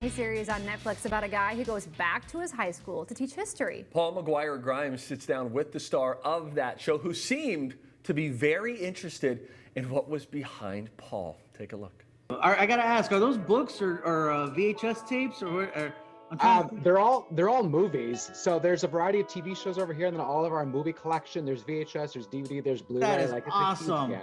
A series on Netflix about a guy who goes back to his high school to teach history. Paul McGuire Grimes sits down with the star of that show, who seemed to be very interested in what was behind Paul. Take a look. I gotta ask: are those books or VHS tapes or? They're all movies. So there's a variety of TV shows over here, and then all of our movie collection. There's VHS, there's DVD, there's Blu-ray. That is it's awesome.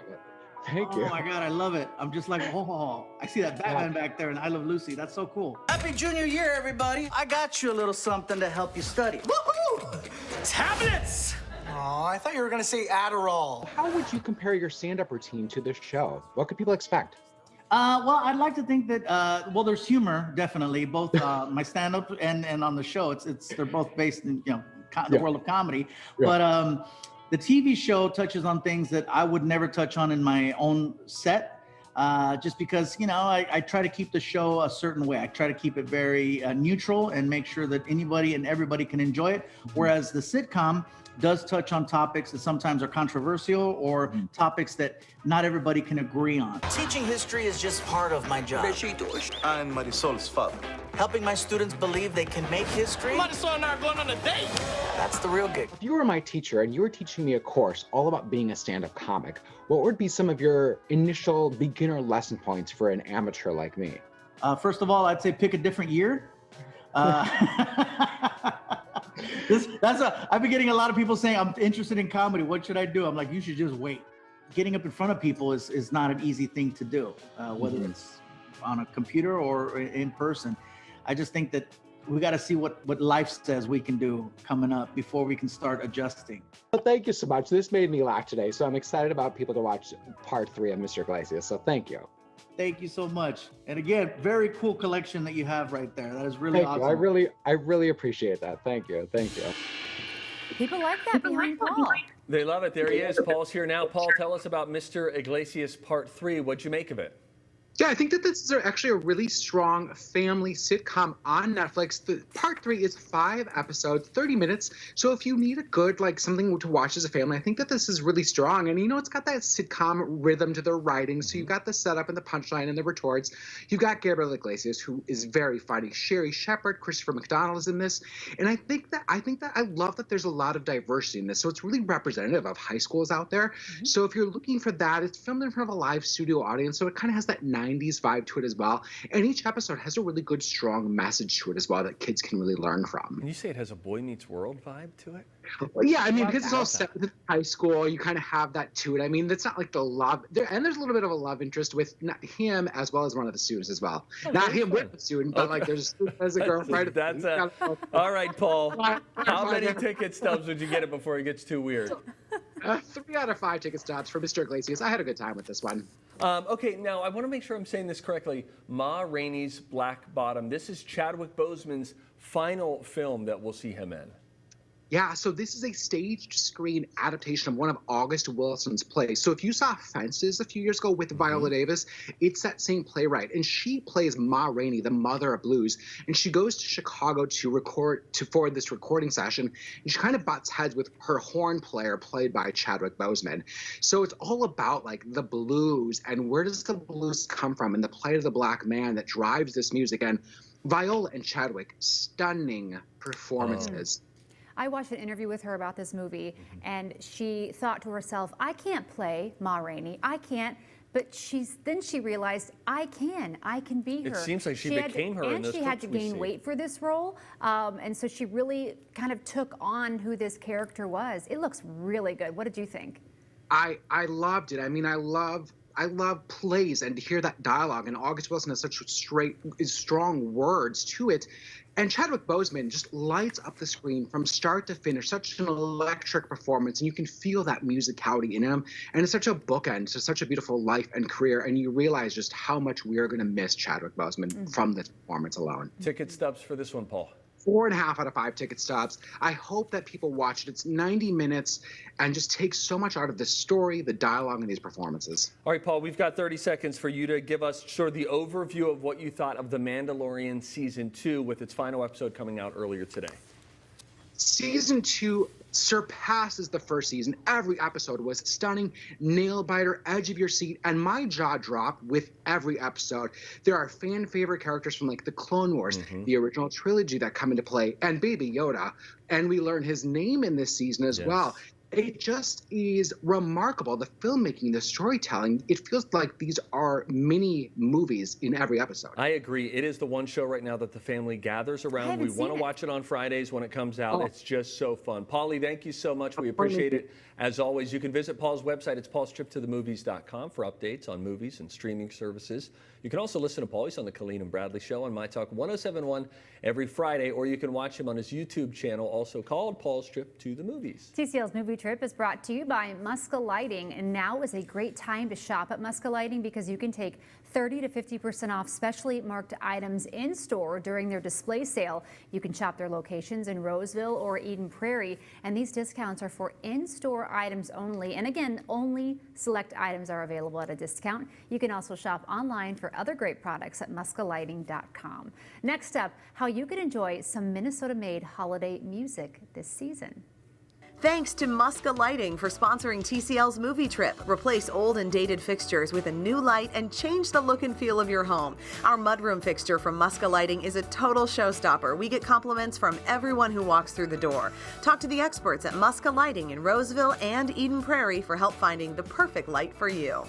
Thank you. Oh my God, I love it. I'm just like, oh, I see that Batman back there, and I Love Lucy. That's so cool. Happy junior year, everybody. I got you a little something to help you study. Woohoo! Tablets! Oh, I thought you were gonna say Adderall. How would you compare your stand-up routine to this show? What could people expect? Well, I'd like to think that, well, there's humor, definitely, both my stand-up and on the show. They're both based in, the world of comedy. Yeah. But the TV show touches on things that I would never touch on in my own set, just because, I try to keep the show a certain way. I try to keep it very neutral and make sure that anybody and everybody can enjoy it. Whereas the sitcom does touch on topics that sometimes are controversial or topics that not everybody can agree on. Teaching history is just part of my job. I'm Marisol's father. Helping my students believe they can make history. Marisol and I are going on a date. That's the real gig. If you were my teacher and you were teaching me a course all about being a stand-up comic, what would be some of your initial beginner lesson points for an amateur like me? First of all, I'd say pick a different year. I've been getting a lot of people saying, I'm interested in comedy. What should I do? I'm like, you should just wait. Getting up in front of people is not an easy thing to do, whether it's on a computer or in person. I just think that we got to see what life says we can do coming up before we can start adjusting. Well, thank you so much. This made me laugh today, so I'm excited about people to watch part 3 of Mr. Iglesias, so thank you. Thank you so much. And again, very cool collection that you have right there. That is really awesome. I really appreciate that. Thank you. Thank you. People like that behind Paul. They love it. There he is. Paul's here now. Paul, tell us about Mr. Iglesias Part 3. What'd you make of it? Yeah, I think that this is actually a really strong family sitcom on Netflix. The part 3 is 5 episodes, 30 minutes. So if you need a good, something to watch as a family, I think that this is really strong. And, it's got that sitcom rhythm to the writing. So you've got the setup and the punchline and the retorts. You've got Gabriel Iglesias, who is very funny. Sherry Shepherd, Christopher McDonald is in this. And I think that I love that there's a lot of diversity in this. So it's really representative of high schools out there. So if you're looking for that, it's filmed in front of a live studio audience. So it kind of has that 90s vibe to it as well. And each episode has a really good, strong message to it as well that kids can really learn from. Can you say it has a Boy Meets World vibe to it? Well, yeah, I mean, because it's all set with high school, you kind of have that to it. I mean, that's not like the love. And there's a little bit of a love interest with him as well as one of the students as well. Not him with the student, but there's a girlfriend. All right, Paul. How many ticket stubs would you get it before it gets too weird? 3 out of 5 ticket stubs for Mr. Iglesias. I had a good time with this one. Okay, now I want to make sure I'm saying this correctly. Ma Rainey's Black Bottom. This is Chadwick Boseman's final film that we'll see him in. Yeah, so this is a staged screen adaptation of one of August Wilson's plays. So if you saw Fences a few years ago with Viola Davis, it's that same playwright. And she plays Ma Rainey, the mother of blues. And she goes to Chicago for this recording session. And she kind of butts heads with her horn player, played by Chadwick Boseman. So it's all about the blues and where does the blues come from and the plight of the black man that drives this music. And Viola and Chadwick, stunning performances. I watched an interview with her about this movie, and she thought to herself, I can't play Ma Rainey. I can't. But then she realized, I can be her. It seems like she became her in those clips. And she had to gain weight for this role. And so she really kind of took on who this character was. It looks really good. What did you think? I loved it. I mean, I love plays, and to hear that dialogue, and August Wilson has such strong words to it. And Chadwick Boseman just lights up the screen from start to finish, such an electric performance, and you can feel that musicality in him. And it's such a bookend to such a beautiful life and career, and you realize just how much we are going to miss Chadwick Boseman from this performance alone. Ticket stubs for this one, Paul. 4.5 out of 5 ticket stubs. I hope that people watch it. It's 90 minutes and just takes so much out of the story, the dialogue, and these performances. All right, Paul, we've got 30 seconds for you to give us sort of the overview of what you thought of The Mandalorian Season 2 with its final episode coming out earlier today. Season 2 surpasses the first season. Every episode was stunning, nail-biter, edge of your seat, and my jaw dropped with every episode. There are fan favorite characters from like the Clone Wars, the original trilogy that come into play, and Baby Yoda, and we learn his name in this season as well. It just is remarkable. The filmmaking, the storytelling, it feels like these are mini movies in every episode. I agree. It is the one show right now that the family gathers around. We want to watch it on Fridays when it comes out. It's just so fun. Paulie, thank you so much. We appreciate it. As always, you can visit Paul's website. It's paulstriptothemovies.com for updates on movies and streaming services. You can also listen to Paul. He's on the Colleen and Bradley Show on My Talk 107.1 every Friday, or you can watch him on his YouTube channel, also called Paul's Trip to the Movies. TCL's Movie Trip is brought to you by Muska Lighting, and now is a great time to shop at Muska Lighting because you can take 30 to 50% off specially marked items in store during their display sale. You can shop their locations in Roseville or Eden Prairie, and these discounts are for in-store items only. And again, only select items are available at a discount. You can also shop online for other great products at muskalighting.com. Next up, how you can enjoy some Minnesota-made holiday music this season. Thanks to Muska Lighting for sponsoring TCL's Movie Trip. Replace old and dated fixtures with a new light and change the look and feel of your home. Our mudroom fixture from Muska Lighting is a total showstopper. We get compliments from everyone who walks through the door. Talk to the experts at Muska Lighting in Roseville and Eden Prairie for help finding the perfect light for you.